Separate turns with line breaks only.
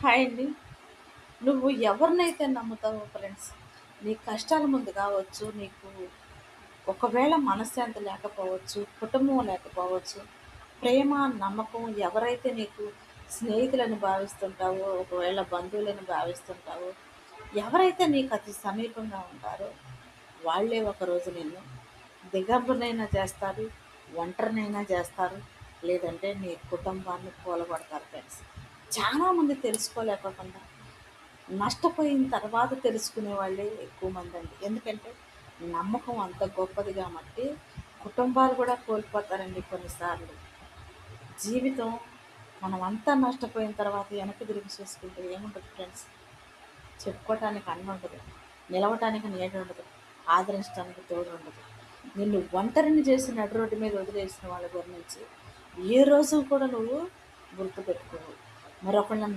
Hi అండి. నువ్వు ఎవరినైతే నమ్ముతావో ఫ్రెండ్స్, నీ కష్టాల ముందు కావచ్చు, నీకు ఒకవేళ మనశ్శాంతి లేకపోవచ్చు, కుటుంబం లేకపోవచ్చు, ప్రేమ, నమ్మకం ఎవరైతే నీకు స్నేహితులని భావిస్తుంటావో, ఒకవేళ బంధువులని భావిస్తుంటావో, ఎవరైతే నీకు అతి సమీపంగా ఉంటారో, వాళ్ళే ఒకరోజు నిన్ను దిగంబరినైనా చేస్తారు, ఒంటరినైనా చేస్తారు, లేదంటే నీ కుటుంబాన్ని కూలగొడతారు ఫ్రెండ్స్. చాలామంది తెలుసుకోలేకోకుండా నష్టపోయిన తర్వాత తెలుసుకునే వాళ్ళే ఎక్కువ మంది అండి. ఎందుకంటే నమ్మకం అంత గొప్పది కాబట్టి కుటుంబాలు కూడా కోల్పోతారండి కొన్నిసార్లు. జీవితం మనమంతా నష్టపోయిన తర్వాత వెనక్కి తిరిగి చూసుకుంటే ఏముండదు ఫ్రెండ్స్. చెప్పుకోవటానికి అన్నం ఉండదు, నిలవటానికి నీడ ఉండదు, ఆదరించడానికి తోడు ఉండదు. నిన్ను ఒంటరిని చేసి నడు రోడ్డు మీద వదిలేసిన వాళ్ళ గురించి ఏ రోజు కూడా నువ్వు గుర్తుపెట్టుకోవు. మరొకళ్ళని